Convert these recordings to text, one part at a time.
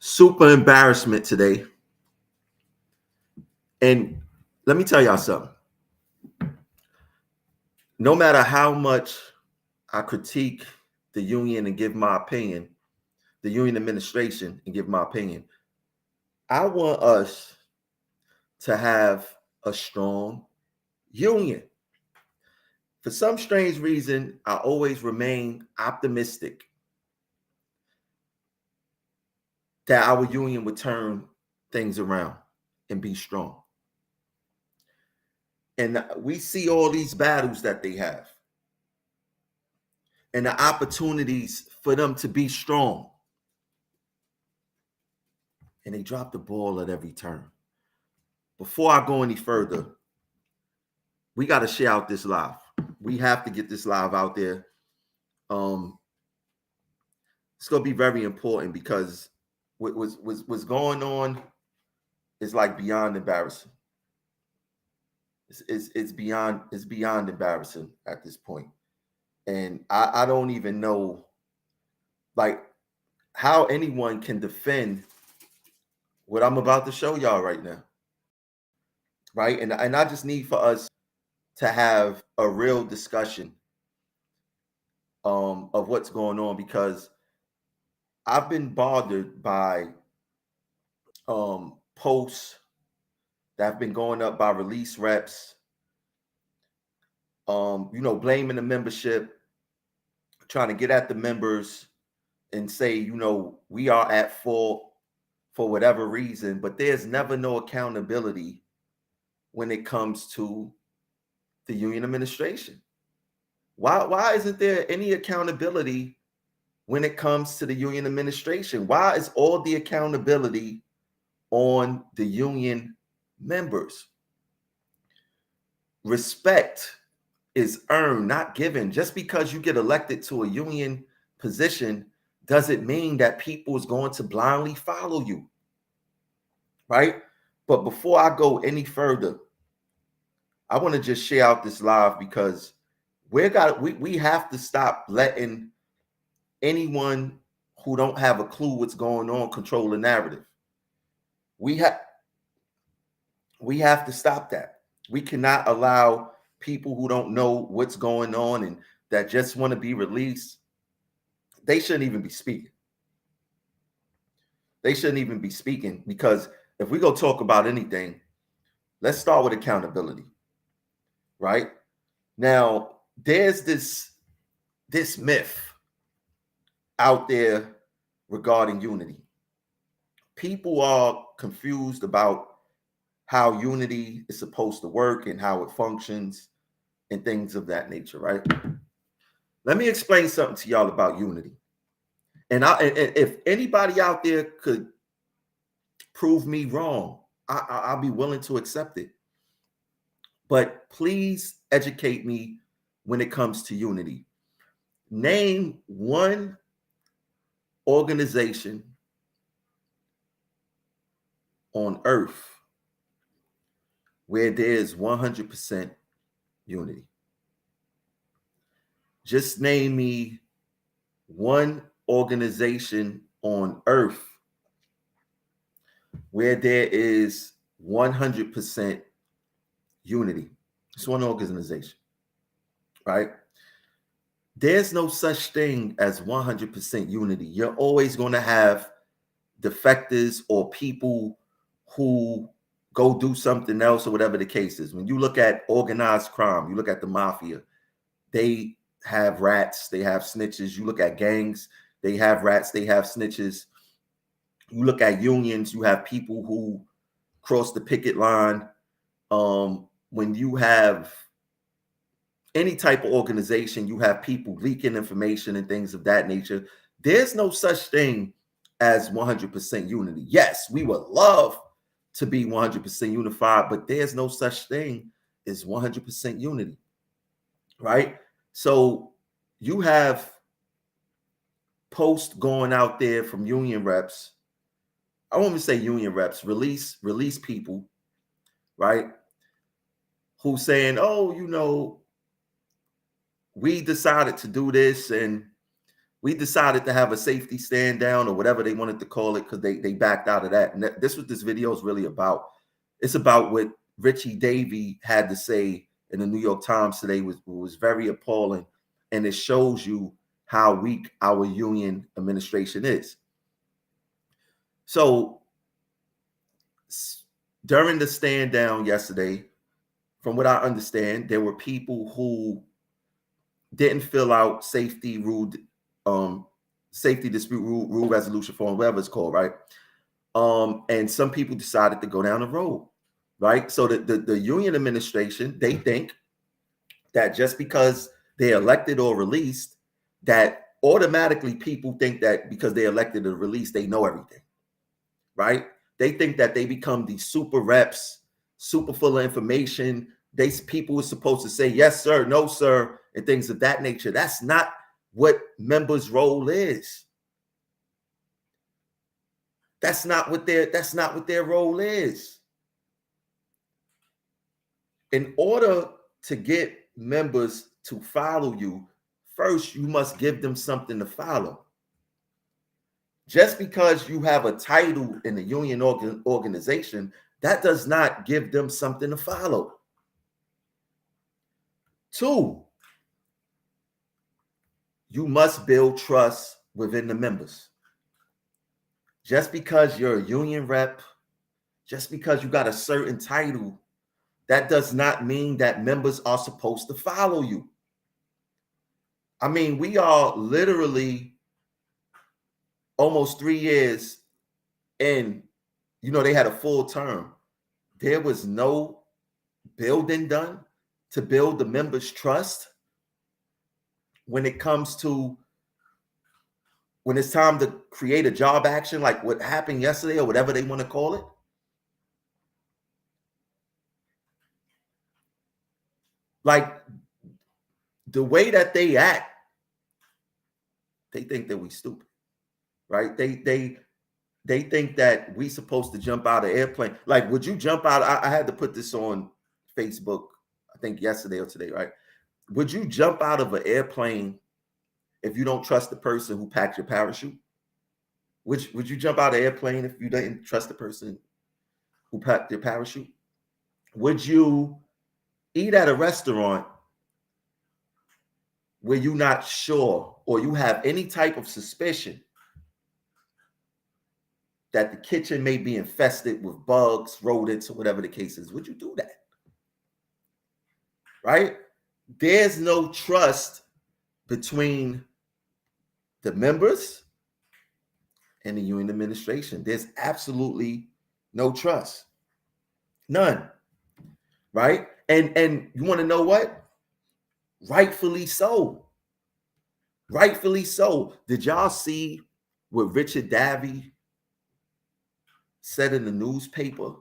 Super embarrassment today. And let me tell y'all something. No matter how much I critique the union and give my opinion, the union administration and give my opinion, I want us to have a strong union. For some strange reason, I always remain optimistic that our union would turn things around and be strong. And we see all these battles that they have and the opportunities for them to be strong. And they drop the ball at every turn. Before I go any further, we got to share out this live. We have to get this live out there. It's gonna be very important because what's going on is like beyond embarrassing. It's beyond embarrassing at this point. And I don't even know like how anyone can defend what I'm about to show y'all right now. Right. And I just need for us to have a real discussion of what's going on because I've been bothered by posts that have been going up by release reps, blaming the membership, trying to get at the members and say, we are at fault for whatever reason, but there's never no accountability when it comes to the union administration. Why isn't there any accountability when it comes to the union administration? Why is all the accountability on the union members? Respect is earned, not given. Just because you get elected to a union position doesn't mean that people is going to blindly follow you, right? But before I go any further, I want to just share out this live because we have to stop letting anyone who don't have a clue what's going on control the narrative. We have to stop that. We cannot allow people who don't know what's going on and that just want to be released. They shouldn't even be speaking. They shouldn't even be speaking because if we go talk about anything, let's start with accountability, right? Now, there's this myth out there regarding unity. People are confused about how unity is supposed to work and how it functions and things of that nature, right? Let me explain something to y'all about unity. And if anybody out there could prove me wrong, I'll be willing to accept it. But please educate me when it comes to unity. Name one organization on earth where there's 100% unity. Just name me one organization on earth where there is 100% unity. It's one organization, right? There's no such thing as 100% unity. You're always going to have defectors or people who go do something else or whatever the case is. When you look at organized crime, you look at the mafia, they have rats, they have snitches. You look at gangs, they have rats, they have snitches. You look at unions, you have people who cross the picket line. When you have any type of organization, you have people leaking information and things of that nature. There's no such thing as 100% unity. Yes, we would love to be 100% unified, but there's no such thing as 100% unity, right? So you have posts going out there from union reps. I won't even say union reps, release people, right? Who saying, oh, we decided to do this and We decided to have a safety stand down or whatever they wanted to call it because they backed out of that. And this what this video is really about. It's about what Davy had to say in the New York Times today was very appalling. And it shows you how weak our union administration is. So during the stand down yesterday, from what I understand, there were people who didn't fill out safety dispute rule resolution form, whatever it's called, right? And some people decided to go down the road, right? So the union administration, they think that just because they're elected or released, that automatically people think that because they're elected or released, they know everything, right? They think that they become these super reps, super full of information. People are supposed to say yes, sir, no, sir, and things of that nature. That's not what members' role is. That's not what their role is. In order to get members to follow you, first you must give them something to follow. Just because you have a title in the union organization, that does not give them something to follow. 2, you must build trust within the members. Just because you're a union rep, just because you got a certain title, that does not mean that members are supposed to follow you. I mean, we are literally almost 3 years in, they had a full term. There was no building done to build the members' trust when it's time to create a job action, like what happened yesterday or whatever they want to call it. Like the way that they act, they think that we stupid, right? They think that we supposed to jump out of airplane. Like, would you jump out? I had to put this on Facebook, I think yesterday or today, right? Would you jump out of an airplane if you don't trust the person who packed your parachute? Would you jump out of an airplane if you didn't trust the person who packed your parachute? Would you eat at a restaurant where you're not sure or you have any type of suspicion that the kitchen may be infested with bugs, rodents, or whatever the case is? Would you do that? Right? There's no trust between the members and the union administration. There's absolutely no trust. None. Right? And you want to know what? Rightfully so. Rightfully so. Did y'all see what Richard Davy said in the newspaper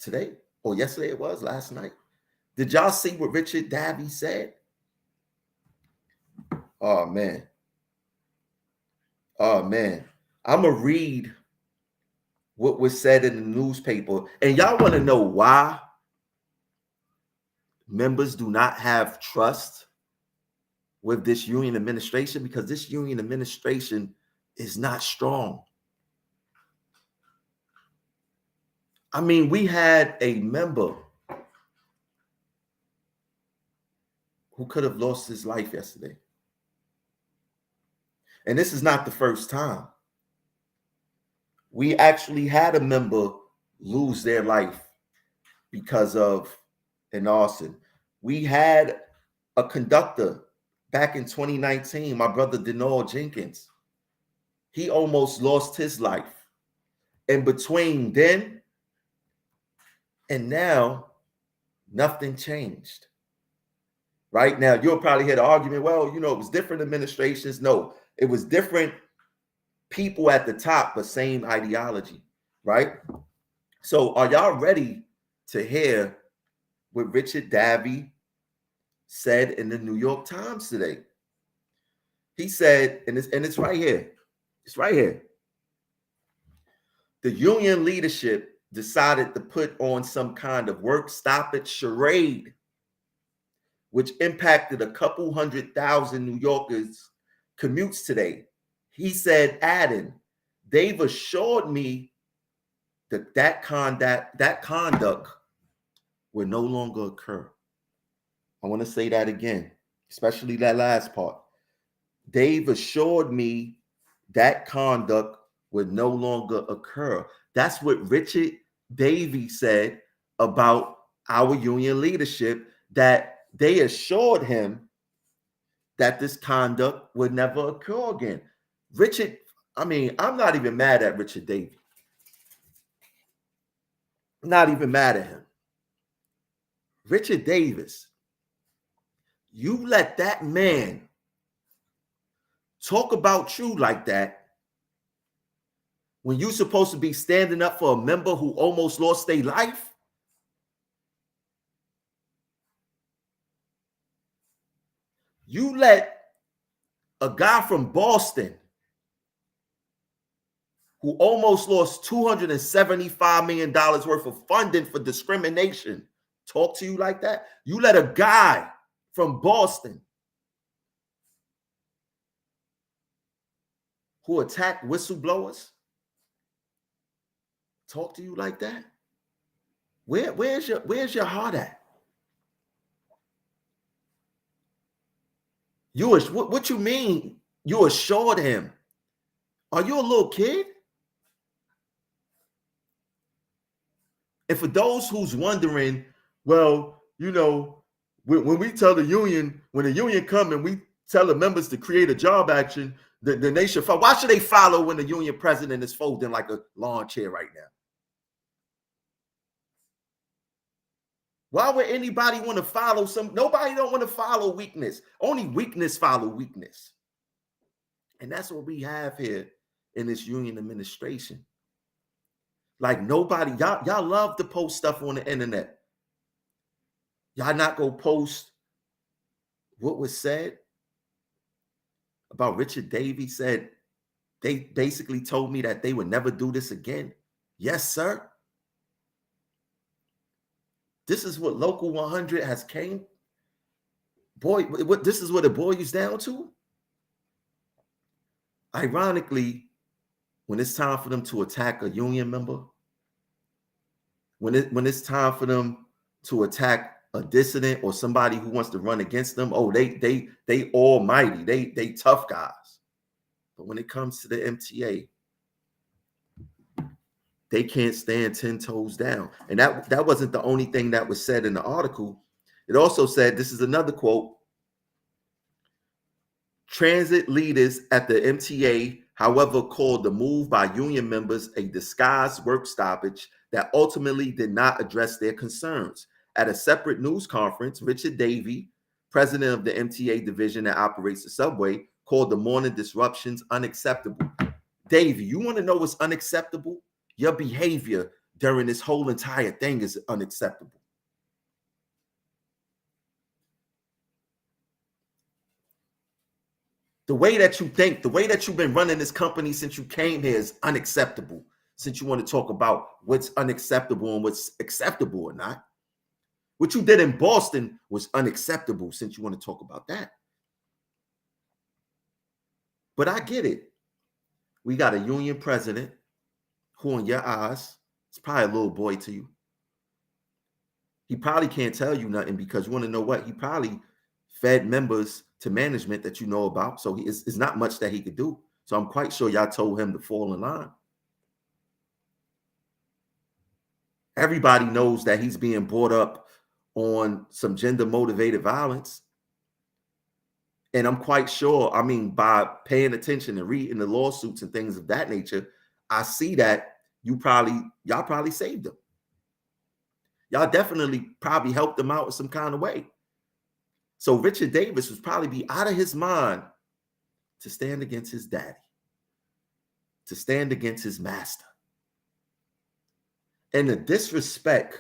today? Or yesterday it was, last night. Did y'all see what Richard Davy said? Oh, man. Oh, man. I'm going to read what was said in the newspaper. And y'all want to know why members do not have trust with this union administration? Because this union administration is not strong. I mean, we had a member who could have lost his life yesterday. And this is not the first time. We actually had a member lose their life because of an arson. We had a conductor back in 2019, my brother Denard Jenkins. He almost lost his life. And between then and now, nothing changed. Right now, you'll probably hear the argument, well, it was different administrations. No, it was different people at the top, but same ideology, right? So are y'all ready to hear what Richard Davy said in the New York Times today? He said, and it's right here. It's right here. The union leadership decided to put on some kind of work stoppage charade which impacted a couple 100,000 New Yorkers' commutes today. He said, adding, they've assured me that conduct will no longer occur. I want to say that again, especially that last part. They've assured me that conduct would no longer occur. That's what Richard Davy said about our union leadership, that they assured him that this conduct would never occur again. Richard, I'm not even mad at Richard Davy. Not even mad at him. Richard Davis, you let that man talk about you like that when you're supposed to be standing up for a member who almost lost their life? You let a guy from Boston who almost lost $275 million worth of funding for discrimination talk to you like that? You let a guy from Boston who attacked whistleblowers talk to you like that? Where's your heart at? What you mean you assured him? Are you a little kid? And for those who's wondering, well, when we tell the union, when the union come and we tell the members to create a job action, then they should follow. Why should they follow when the union president is folding like a lawn chair right now? Why would anybody want to follow nobody don't want to follow weakness. Only weakness follow weakness. And that's what we have here in this union administration. Like nobody, y'all love to post stuff on the internet. Y'all not go post what was said about Richard Davy. Said they basically told me that they would never do this again. Yes, sir. This is what Local 100 has came. Boy, this is what it boils down to. Ironically, when it's time for them to attack a union member, when it's time for them to attack a dissident or somebody who wants to run against them, oh, they almighty, they tough guys. But when it comes to the MTA, they can't stand 10 toes down. And that wasn't the only thing that was said in the article. It also said, this is another quote, transit leaders at the MTA, however, called the move by union members a disguised work stoppage that ultimately did not address their concerns. At a separate news conference, Richard Davy, president of the MTA division that operates the subway, called the morning disruptions unacceptable. Davy, you want to know what's unacceptable? Your behavior during this whole entire thing is unacceptable. The way that you think, the way that you've been running this company since you came here is unacceptable. Since you want to talk about what's unacceptable and what's acceptable or not. What you did in Boston was unacceptable, since you want to talk about that. But I get it. We got a union president who, in your eyes, is probably a little boy to you. He probably can't tell you nothing, because you want to know what? He probably fed members to management that you know about. So it's not much that he could do. So I'm quite sure y'all told him to fall in line. Everybody knows that he's being brought up on some gender motivated violence. And I'm quite sure, by paying attention and reading the lawsuits and things of that nature, I see that y'all probably saved him. Y'all definitely probably helped him out in some kind of way. So Richard Davis would probably be out of his mind to stand against his daddy, to stand against his master. And to disrespect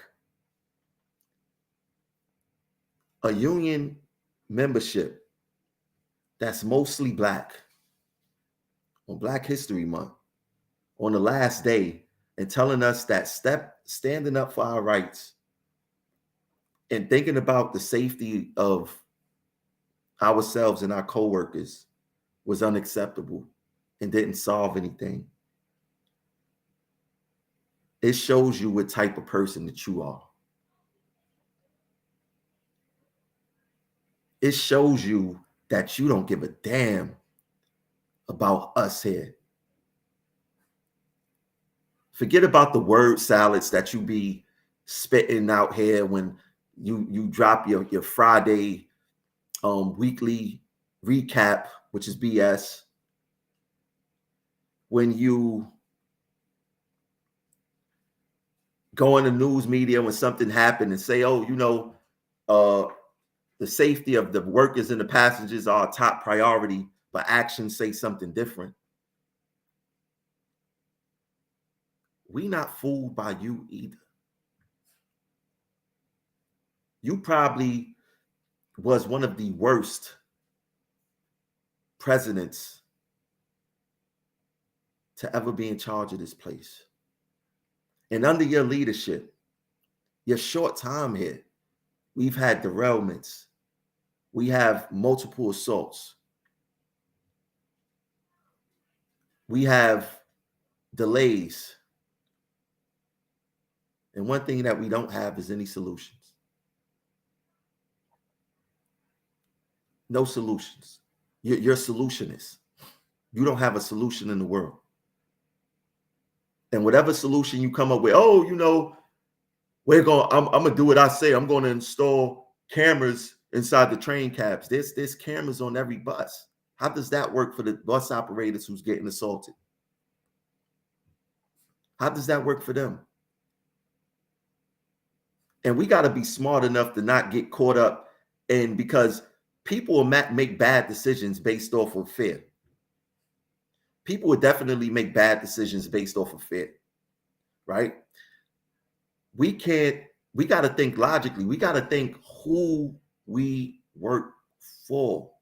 a union membership that's mostly Black on Black History Month, on the last day, and telling us that standing up for our rights and thinking about the safety of ourselves and our coworkers was unacceptable and didn't solve anything. It shows you what type of person that you are. It shows you that you don't give a damn about us here. Forget about the word salads that you be spitting out here when you drop your Friday weekly recap, which is BS. When you go in the news media when something happened and say, oh, the safety of the workers and the passengers are a top priority, but actions say something different. We not fooled by you either. You probably was one of the worst presidents to ever be in charge of this place. And under your leadership, your short time here, we've had derailments. We have multiple assaults. We have delays. And one thing that we don't have is any solutions. No solutions. You're a solutionist. You don't have a solution in the world. And whatever solution you come up with, I'm gonna do what I say. I'm gonna install cameras inside the train cabs. There's cameras on every bus. How does that work for the bus operators who's getting assaulted? How does that work for them? And we got to be smart enough to not get caught up in, because people will make bad decisions based off of fear. People would definitely make bad decisions based off of fear, right? We got to think logically. We got to think who we work for.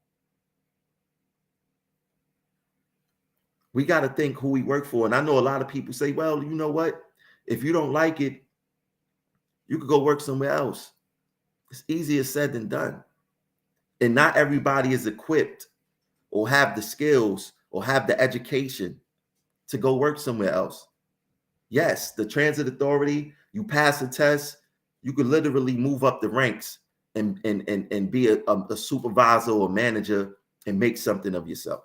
We got to think who we work for. And I know a lot of people say, well, you know what? If you don't like it, you could go work somewhere else. It's easier said than done. And not everybody is equipped or have the skills or have the education to go work somewhere else. Yes, the transit authority, you pass a test, you could literally move up the ranks and be a supervisor or manager and make something of yourself.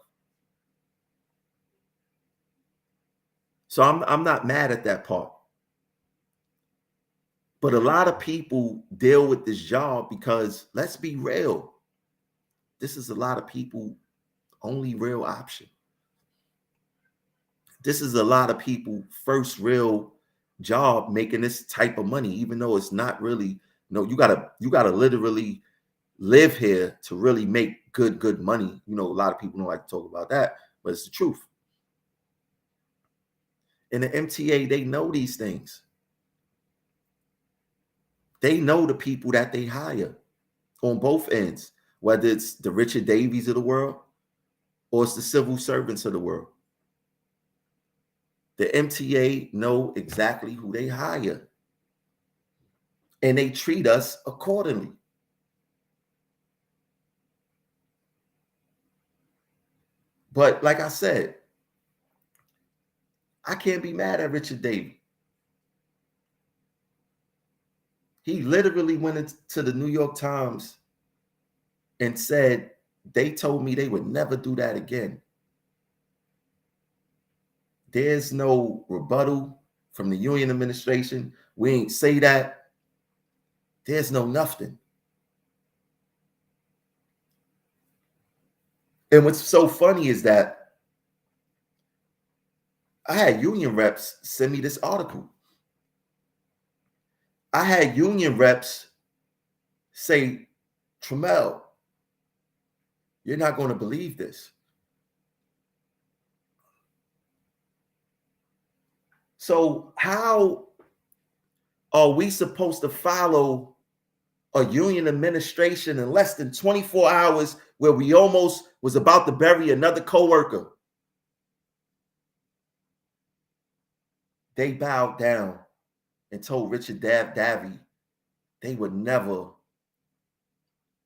So I'm not mad at that part. But a lot of people deal with this job because, let's be real, this is a lot of people only real option. This is a lot of people first real job making this type of money, even though it's not really. No, you gotta literally live here to really make good money. A lot of people don't like to talk about that, but it's the truth. In the MTA, they know these things. They know the people that they hire on both ends, whether it's the Richard Davies of the world or it's the civil servants of the world. The MTA know exactly who they hire, and they treat us accordingly. But like I said, I can't be mad at Richard Davies. He literally went into the New York Times and said, they told me they would never do that again. There's no rebuttal from the union administration. We ain't say that. There's no nothing. And what's so funny is that I had union reps send me this article. I had union reps say, Trammell, you're not going to believe this. So how are we supposed to follow a union administration in less than 24 hours where we almost was about to bury another coworker? They bowed down and told Richard Davy they would never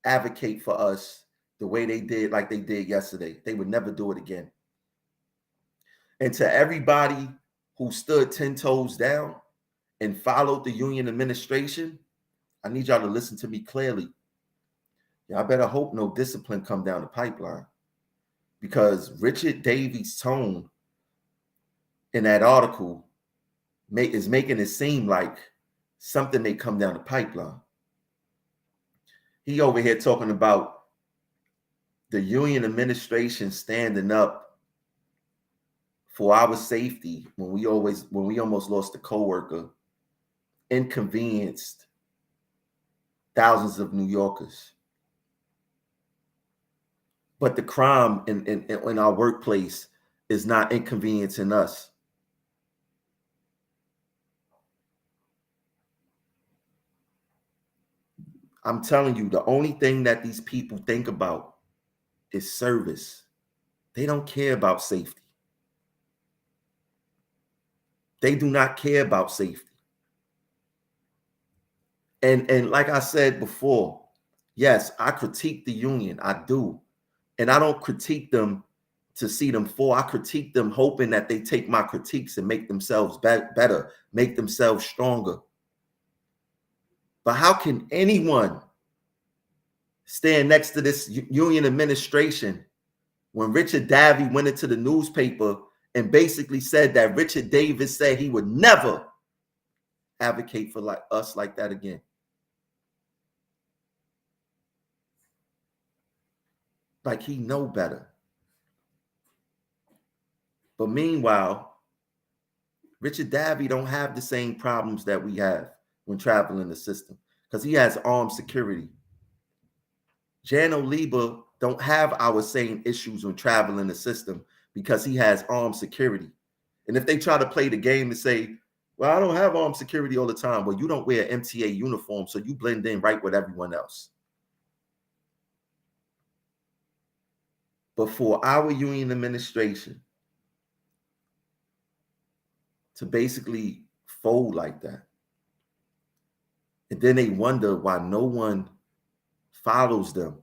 advocate for us the way they did, like they did yesterday. They would never do it again. And to everybody who stood 10 toes down and followed the union administration, I need y'all to listen to me clearly. Y'all better hope no discipline come down the pipeline, because Richard Davy's tone in that article is making it seem like something may come down the pipeline. He over here talking about the union administration standing up for our safety when we almost lost a coworker, inconvenienced thousands of New Yorkers. But the crime in our workplace is not inconveniencing us. I'm telling you, the only thing that these people think about is service. They don't care about safety. They do not care about safety. And like I said before, yes, I critique the union. I do. And I don't critique them to see them fall. I critique them hoping that they take my critiques and make themselves better, make themselves stronger. But how can anyone stand next to this union administration when Richard Davy went into the newspaper and basically said that Richard Davis said he would never advocate for us like that again? Like he know better. But meanwhile, Richard Davy don't have the same problems that we have when traveling the system, because he has armed security. Jan Oliba don't have our same issues when traveling the system because he has armed security. And if they try to play the game and say, well, I don't have armed security all the time. Well, you don't wear an MTA uniform, so you blend in right with everyone else. But for our union administration to basically fold like that, and then they wonder why no one follows them.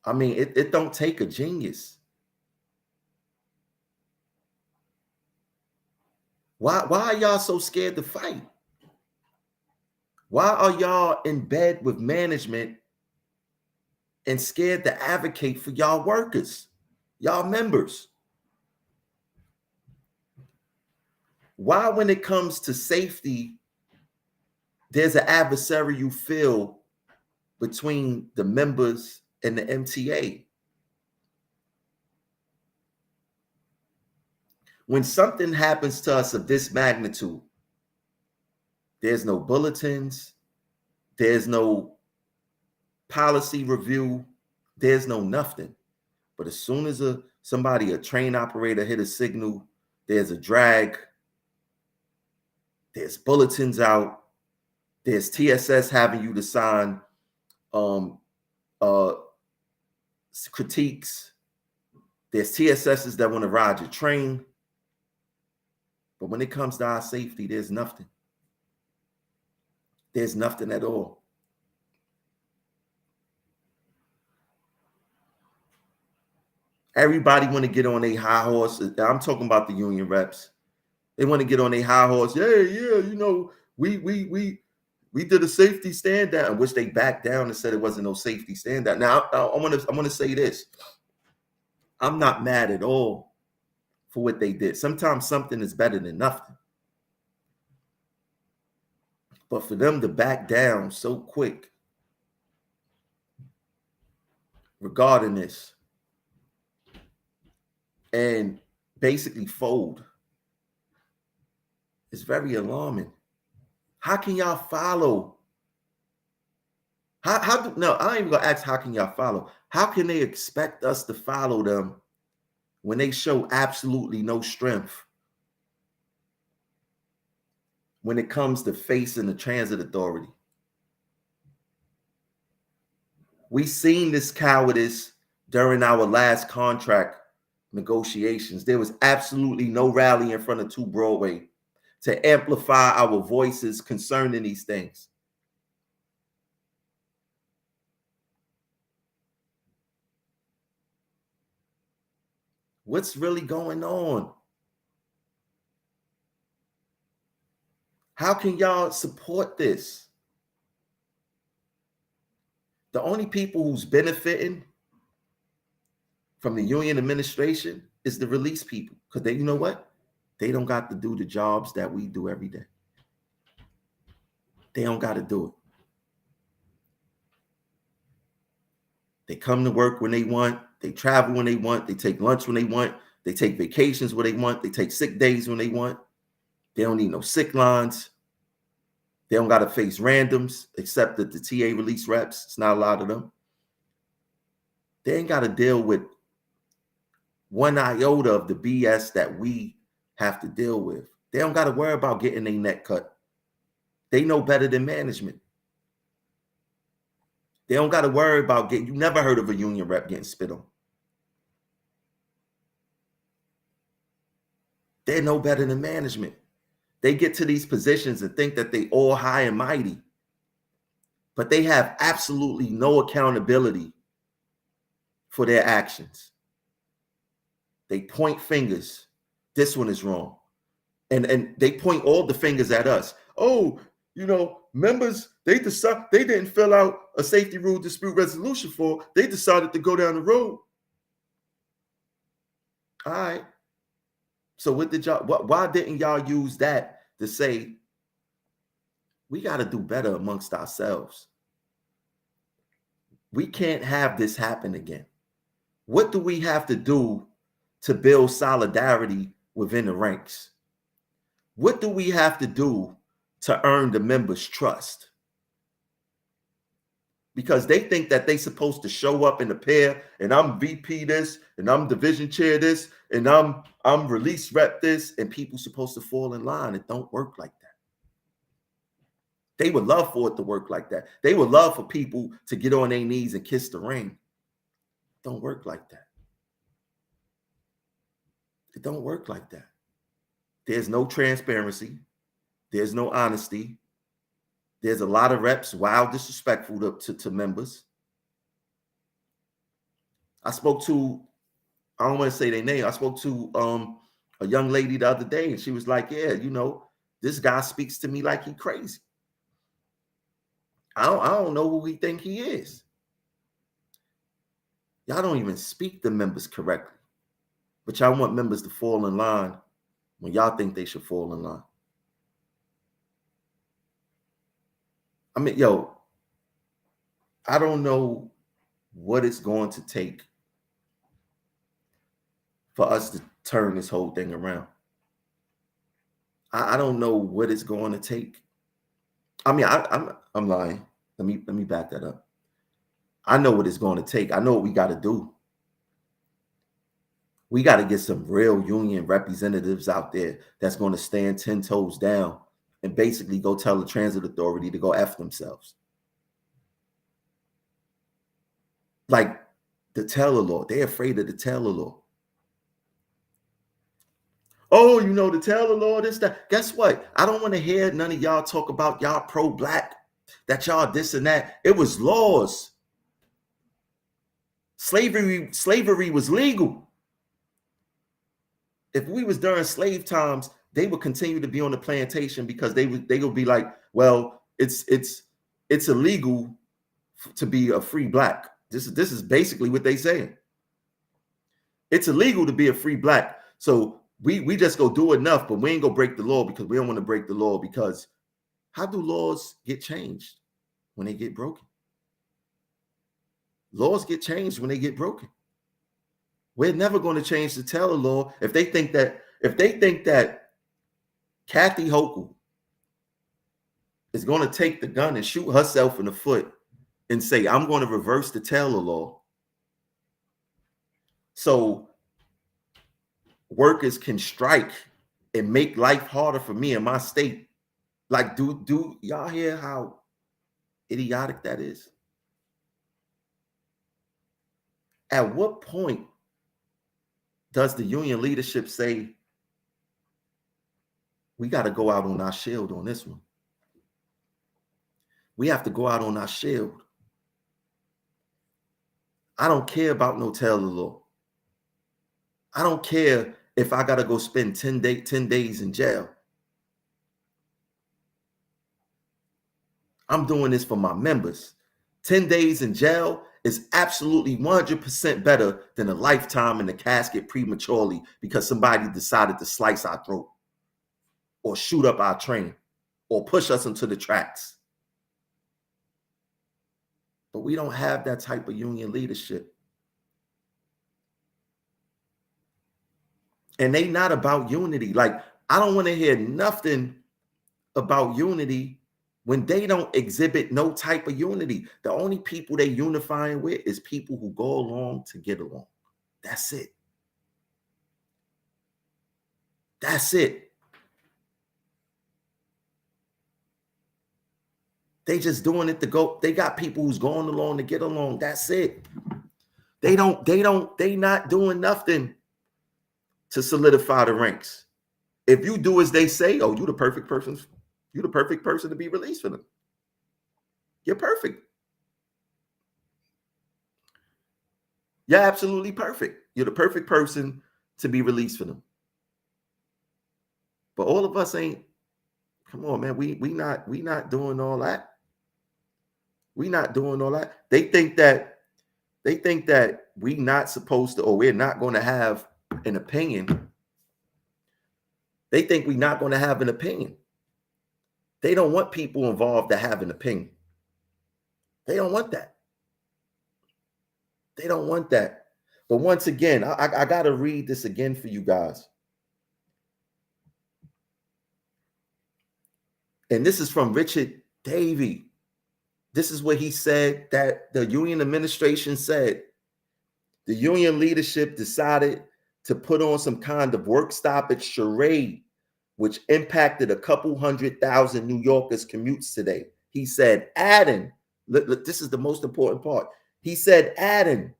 I mean, it don't take a genius. Why are y'all so scared to fight? Why are y'all in bed with management and scared to advocate for y'all workers, y'all members? Why, when it comes to safety, there's an adversarial feel between the members and the MTA? When something happens to us of this magnitude, there's no bulletins, there's no policy review, there's no nothing. But as soon as a train operator hit a signal, there's a drag, there's bulletins out, there's TSS having you to sign critiques, there's TSSs that want to ride your train. But when it comes to our safety, there's nothing. There's nothing at all. Everybody want to get on a high horse. I'm talking about the union reps. They want to get on a high horse. Yeah, you know, we did a safety stand down, which they backed down and said it wasn't no safety stand down. Now, I want to say this. I'm not mad at all for what they did. Sometimes something is better than nothing. But for them to back down so quick regarding this and basically fold is very alarming. How can y'all follow? No, I ain't even gonna ask how can y'all follow. How can they expect us to follow them when they show absolutely no strength when it comes to facing the transit authority? We seen this cowardice during our last contract negotiations. There was absolutely no rally in front of 2 Broadway to amplify our voices concerning these things. What's really going on? How can y'all support this? The only people who's benefiting from the union administration is the release people, because they, you know what? They don't got to do the jobs that we do every day. They don't got to do it. They come to work when they want. They travel when they want. They take lunch when they want. They take vacations when they want. They take sick days when they want. They don't need no sick lines. They don't got to face randoms, except that the TA release reps. It's not a lot of them. They ain't got to deal with one iota of the BS that we have to deal with. They don't got to worry about getting their neck cut. They know better than management. They don't got to worry about getting, you never heard of a union rep getting spit on. They know better than management. They get to these positions and think that they all high and mighty, but they have absolutely no accountability for their actions. They point fingers. This one is wrong. And they point all the fingers at us. Oh, you know, members, they didn't fill out a safety rule dispute resolution form. They decided to go down the road. All right. So what did y'all, why didn't y'all use that to say we got to do better amongst ourselves? We can't have this happen again. What do we have to do to build solidarity within the ranks? What do we have to do to earn the members' trust? Because they think that they're supposed to show up in a pair, and I'm VP this, and I'm division chair this, and I'm release rep this, and people supposed to fall in line. It don't work like that. They would love for it to work like that. They would love for people to get on their knees and kiss the ring. It don't work like that. It don't work like that. There's no transparency. There's no honesty. There's a lot of reps wild disrespectful to members. I spoke to, I don't want to say their name. I spoke to a young lady the other day, and she was like, yeah, you know, this guy speaks to me like he crazy. I don't know who he think he is. Y'all don't even speak to members correctly, but y'all want members to fall in line when y'all think they should fall in line. I mean, yo, I don't know what it's going to take for us to turn this whole thing around. I don't know what it's going to take. I mean, I'm lying. Let me back that up. I know what it's going to take. I know what we got to do. We got to get some real union representatives out there that's going to stand 10 toes down and basically go tell the transit authority to go F themselves. Like the Taylor law. They're afraid of the Taylor law. Oh, you know, the Taylor law, this, that. Guess what? I don't want to hear none of y'all talk about y'all pro-black, that y'all this and that. It was laws. Slavery was legal. If we was during slave times, they would continue to be on the plantation because they would be like, well, it's illegal to be a free black. This is basically what they saying. It's illegal to be a free black. So we just go do enough, but we ain't gonna break the law because we don't want to break the law. Because how do laws get changed? When they get broken. Laws get changed when they get broken. We're never going to change the Taylor law if they think that Kathy Hochul is going to take the gun and shoot herself in the foot and say, I'm going to reverse the Taylor law so workers can strike and make life harder for me in my state. Like, do y'all hear how idiotic that is? At what point does the union leadership say, we got to go out on our shield on this one. We have to go out on our shield. I don't care about no Taylor law. I don't care if I got to go spend 10 days in jail. I'm doing this for my members. 10 days in jail is absolutely 100% better than a lifetime in the casket prematurely because somebody decided to slice our throat or shoot up our train or push us into the tracks. But we don't have that type of union leadership. And they not about unity. Like, I don't want to hear nothing about unity when they don't exhibit no type of unity. The only people they unifying with is people who go along to get along. That's it. That's it. They just doing it to go. They got people who's going along to get along. That's it. They not doing nothing to solidify the ranks. If you do as they say, oh, you the perfect person to be released for them. You're perfect. You're absolutely perfect. You're the perfect person to be released for them. But all of us ain't. Come on, man. We not doing all that. We not doing all that. They think that we not supposed to, or we're not going to have an opinion. They think we're not going to have an opinion. They don't want people involved to have an opinion. They don't want that. They don't want that. But once again, I got to read this again for you guys. And this is from Richard Davy. This is what he said that the union administration said. The union leadership decided to put on some kind of work stoppage charade, which impacted a couple 100,000 New Yorkers' commutes today. He said, adding, look, this is the most important part. He said, adding,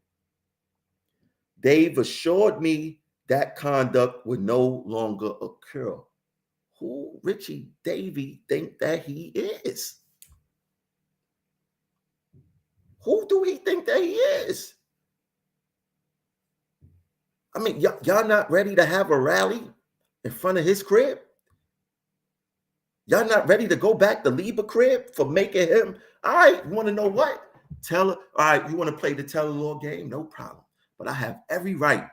they've assured me that conduct would no longer occur. Who Richie Davy think that he is? Who do he think that he is? I mean, y'all not ready to have a rally in front of his crib? Y'all not ready to go back to Lieber crib for making him? All right, you want to know what? All right, you want to play the Taylor law game? No problem. But I have every right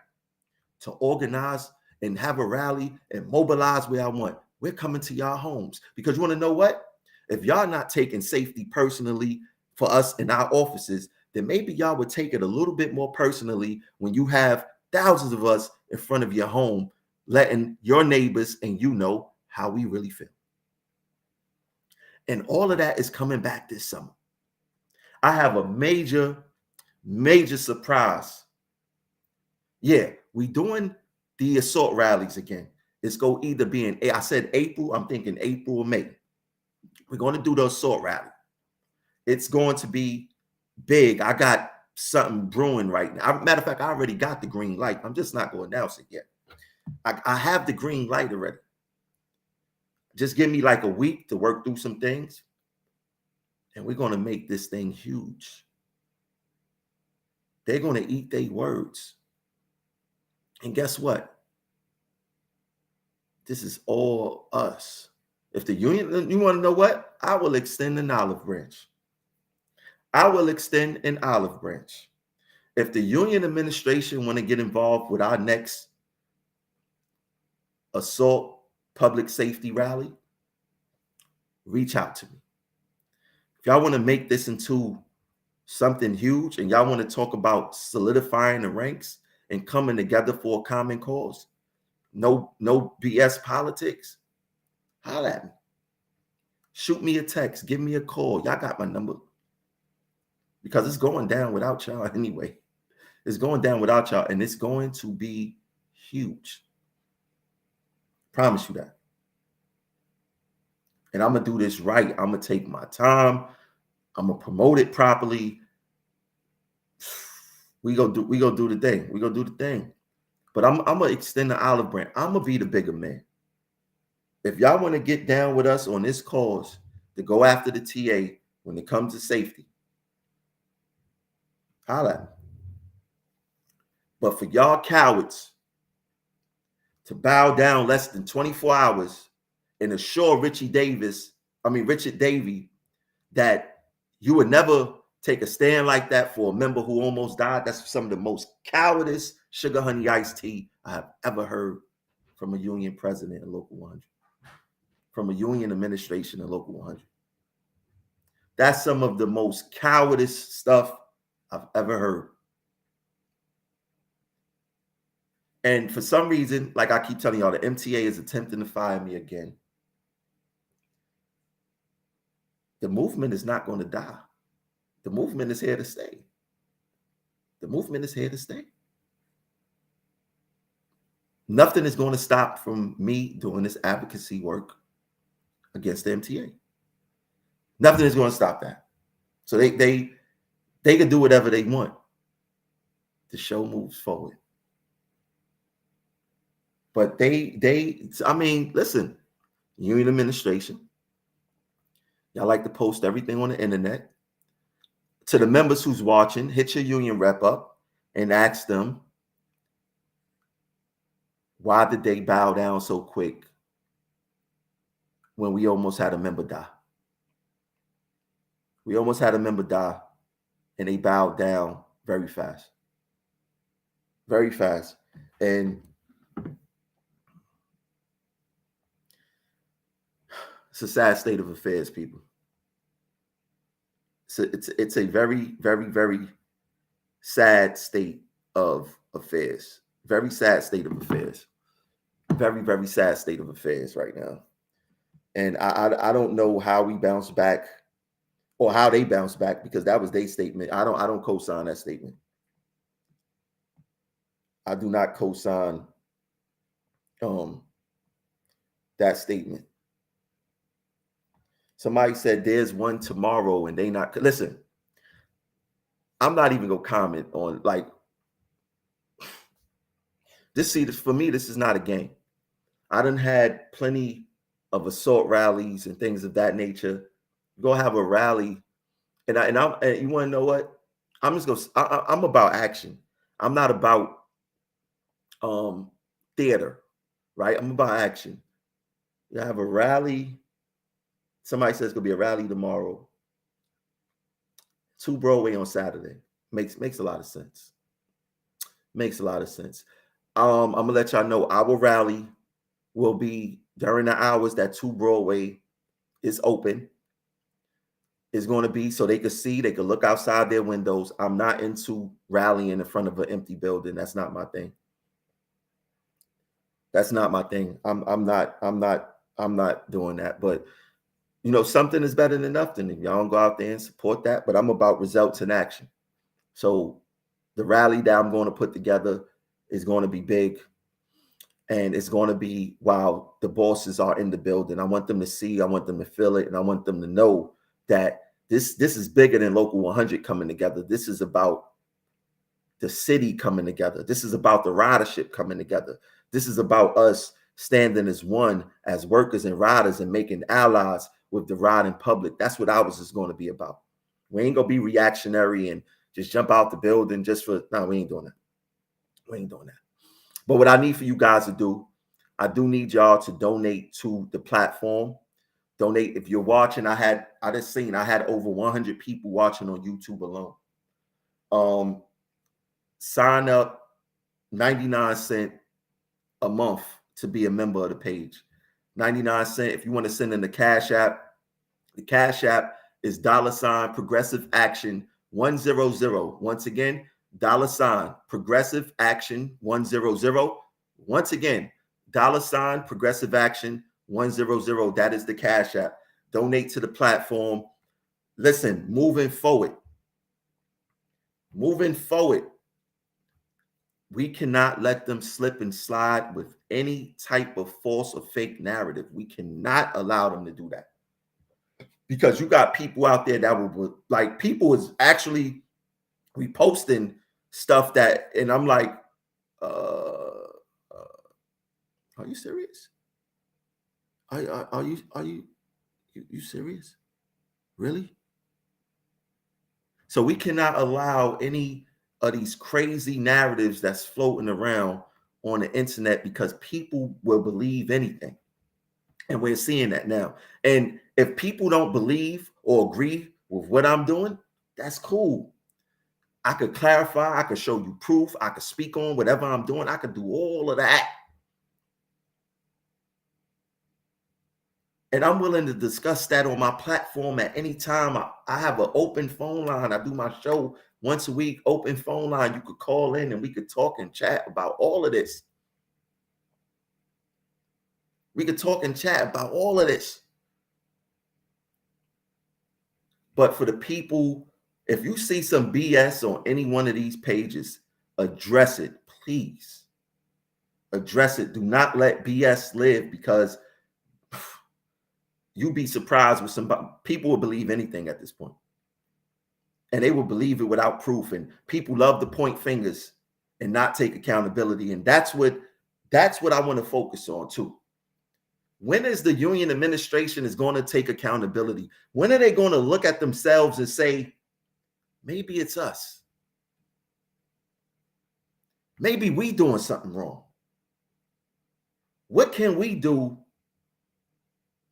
to organize and have a rally and mobilize where I want. We're coming to y'all homes because you want to know what? If y'all not taking safety personally for us in our offices, then maybe y'all would take it a little bit more personally when you have thousands of us in front of your home, letting your neighbors and you know how we really feel. And all of that is coming back this summer. I have a major surprise. Yeah, we doing the assault rallies again. It's going to either be in, I said April, I'm thinking April or May. We're going to do the assault rally. It's going to be big. I got something brewing right now. Matter of fact, I already got the green light. I'm just not going to announce it yet. I have the green light already. Just give me like a week to work through some things. And we're going to make this thing huge. They're going to eat their words. And guess what? This is all us. If the union, you want to know what? I will extend an olive branch. I will extend an olive branch. If the union administration want to get involved with our next assault public safety rally, reach out to me. If y'all want to make this into something huge and y'all want to talk about solidifying the ranks and coming together for a common cause, no BS politics, holla at me. Shoot me a text. Give me a call. Y'all got my number. Because it's going down without y'all anyway. It's going down without y'all, and it's going to be huge. Promise you that. And I'm going to do this right. I'm going to take my time. I'm going to promote it properly. We go do the thing. We go do the thing. But I'm going to extend the olive branch. I'm going to be the bigger man. If y'all want to get down with us on this cause to go after the TA when it comes to safety, holla at me. But for y'all cowards to bow down less than 24 hours and assure Richard Davy, that you would never take a stand like that for a member who almost died. That's some of the most cowardice sugar honey iced tea I have ever heard from a union president in Local 100, from a union administration in Local 100. That's some of the most cowardice stuff I've ever heard. And for some reason, like I keep telling y'all, the MTA is attempting to fire me again. The movement is not going to die. The movement is here to stay. The movement is here to stay. Nothing is going to stop from me doing this advocacy work against the MTA. Nothing is going to stop that. So they can do whatever they want. The show moves forward. But I mean, listen, union administration, y'all like to post everything on the internet. To the members who's watching, hit your union rep up and ask them, why did they bow down so quick when we almost had a member die? We almost had a member die, and they bowed down very fast. Very fast. And it's a sad state of affairs, people. It's a very, very, very sad state of affairs. Very sad state of affairs. Very, very sad state of affairs right now. And I don't know how we bounce back or how they bounce back, because that was their statement. I don't co-sign that statement. I do not co-sign that statement. Somebody said there's one tomorrow and they not. Listen, I'm not even gonna comment on like this. See, for me, this is not a game. I done had plenty of assault rallies and things of that nature. Go have a rally, and you want to know what? I'm just gonna. I'm about action. I'm not about theater, right? I'm about action. You have a rally. Somebody says it's gonna be a rally tomorrow. 2 Broadway on Saturday. Makes a lot of sense. Makes a lot of sense. I'm gonna let y'all know our rally will be during the hours that 2 Broadway is open. Is going to be so they can see, they can look outside their windows. I'm not into rallying in front of an empty building. That's not my thing. That's not my thing. I'm not doing that. But you know, something is better than nothing. If y'all don't go out there and support that, but I'm about results in action. So the rally that I'm going to put together is going to be big, and it's going to be while the bosses are in the building. I want them to see, I want them to feel it, and I want them to know that this is bigger than Local 100 coming together. This is about the city coming together. This is about the ridership coming together. This is about us standing as one, as workers and riders, and making allies with the riding public. That's what ours is going to be about. We ain't going to be reactionary and just jump out the building just for, no, we ain't doing that. We ain't doing that. But what I need for you guys to do, I do need y'all to donate to the platform. Donate. If you're watching, I had over 100 people watching on YouTube alone. Sign up 99 cents a month to be a member of the page. 99 cents. If you want to send in the Cash App is $Progressive Action 100. Once again, $Progressive Action 100. Once again, $Progressive Action 100. That is the Cash App. Donate to the platform. Listen, moving forward, we cannot let them slip and slide with any type of false or fake narrative. We cannot allow them to do that, because you got people out there that will, like, people is actually reposting stuff that, and I'm like, are you serious? Are you serious? Really? So we cannot allow any of these crazy narratives that's floating around on the internet because people will believe anything. And we're seeing that now. And if people don't believe or agree with what I'm doing, that's cool. I could clarify, I could show you proof, I could speak on whatever I'm doing, I could do all of that. And I'm willing to discuss that on my platform at any time. I have an open phone line. I do my show once a week, open phone line. You could call in and we could talk and chat about all of this. We could talk and chat about all of this. But for the people, if you see some BS on any one of these pages, address it, please. Address it. Do not let BS live, because you'd be surprised with somebody. People will believe anything at this point. And they will believe it without proof. And people love to point fingers and not take accountability. And that's what I want to focus on too. When is the union administration is going to take accountability? When are they going to look at themselves and say, maybe it's us? Maybe we doing something wrong. What can we do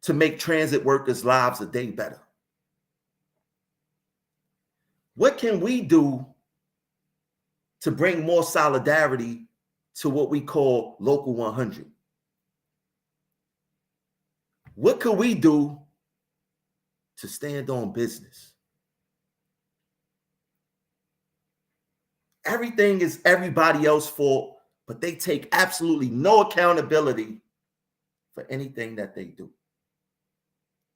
to make transit workers' lives a day better? What can we do to bring more solidarity to what we call Local 100? What could we do to stand on business? Everything is everybody else's fault, but they take absolutely no accountability for anything that they do.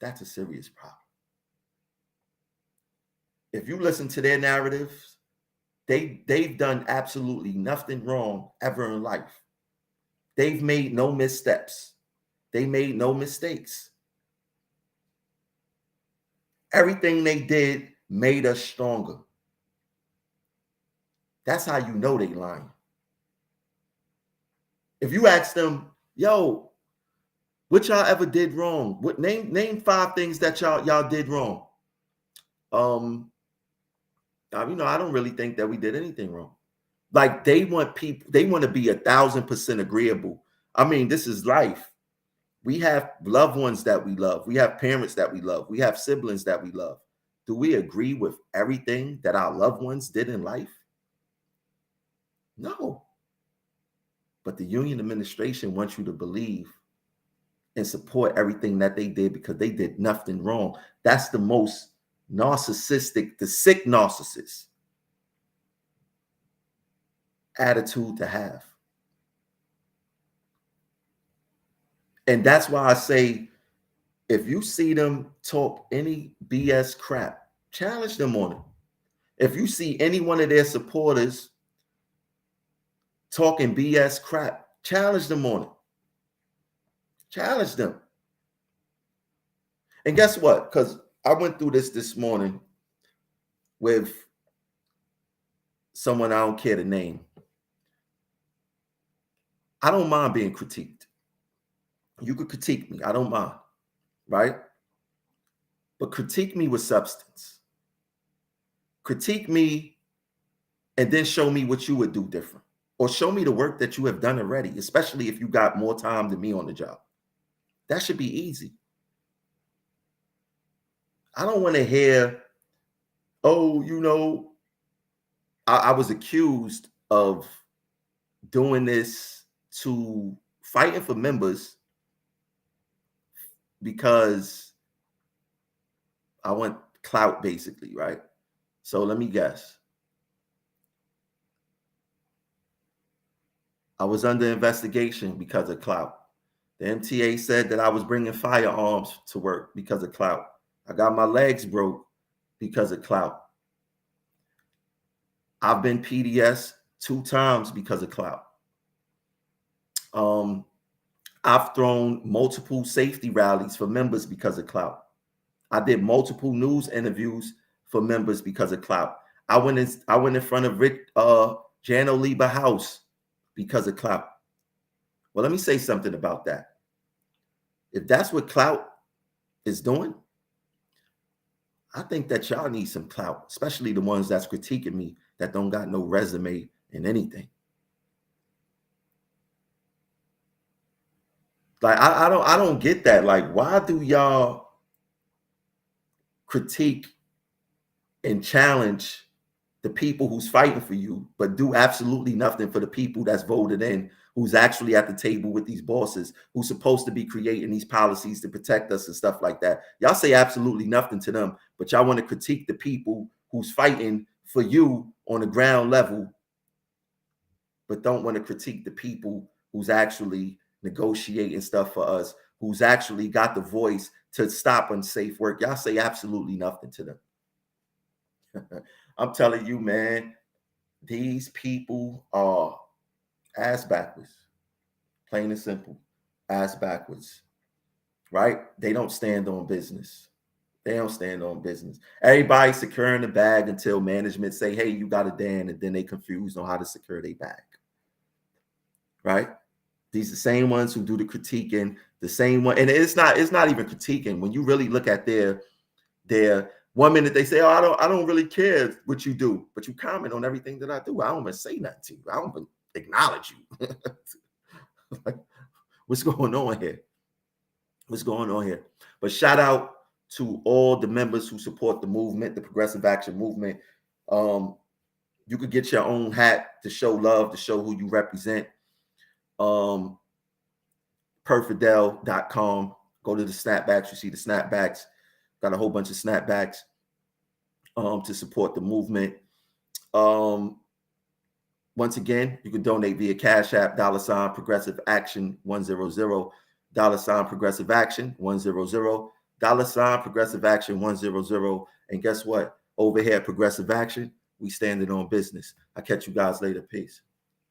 That's a serious problem. If you listen to their narratives, they've done absolutely nothing wrong ever in life. They've made no missteps. They made no mistakes. Everything they did made us stronger. That's how you know they lying. If you ask them, yo, what y'all ever did wrong? What name 5 things that y'all did wrong? I don't really think that we did anything wrong. Like, they want to be 1,000% agreeable. I mean, this is life. We have loved ones that we love. We have parents that we love. We have siblings that we love. Do we agree with everything that our loved ones did in life? No. But the union administration wants you to believe and support everything that they did because they did nothing wrong. That's the most narcissistic, the sick narcissist attitude to have. And that's why I say, if you see them talk any BS crap, challenge them on it. If you see any one of their supporters talking BS crap, challenge them on it. Challenge them. And guess what? Because I went through this morning with someone I don't care to name. I don't mind being critiqued. You could critique me. I don't mind. Right? But critique me with substance. Critique me and then show me what you would do different. Or show me the work that you have done already, especially if you got more time than me on the job. That should be easy. I don't want to hear, oh, I was accused of doing this to fighting for members because I want clout, basically, right? So let me guess. I was under investigation because of clout. The MTA said that I was bringing firearms to work because of clout. I got my legs broke because of clout. I've been PDS 2 times because of clout. I've thrown multiple safety rallies for members because of clout. I did multiple news interviews for members because of clout. I went in front of Jan Oliva House because of clout. Well, let me say something about that. If that's what clout is doing, I think that y'all need some clout, especially the ones that's critiquing me that don't got no resume in anything. Like I don't get that. Like, why do y'all critique and challenge the people who's fighting for you, but do absolutely nothing for the people that's voted in, who's actually at the table with these bosses, who's supposed to be creating these policies to protect us and stuff like that? Y'all say absolutely nothing to them, but y'all want to critique the people who's fighting for you on the ground level, but don't want to critique the people who's actually negotiating stuff for us, who's actually got the voice to stop unsafe work. Y'all say absolutely nothing to them. I'm telling you, man, these people are ass backwards, plain and simple, ass backwards, right? They don't stand on business. They don't stand on business. Everybody securing the bag until management say, hey, you got a Dan, and then they confused on how to secure their bag, right? These are the same ones who do the critiquing, the same one, and it's not even critiquing. When you really look at their 1 minute they say, oh, I don't really care what you do, but you comment on everything that I do. I don't even say nothing to you. I don't even acknowledge you. Like, what's going on here? What's going on here? But shout out to all the members who support the movement, the Progressive Action Movement. You could get your own hat to show love, to show who you represent. Perfidel.com. Go to the snapbacks. You see the snapbacks. Got a whole bunch of snapbacks to support the movement. Once again, you can donate via Cash App, $ Progressive Action 100, $ Progressive Action 100, $ Progressive Action 100. And guess what? Over here at Progressive Action, we standing on business. I'll catch you guys later. Peace.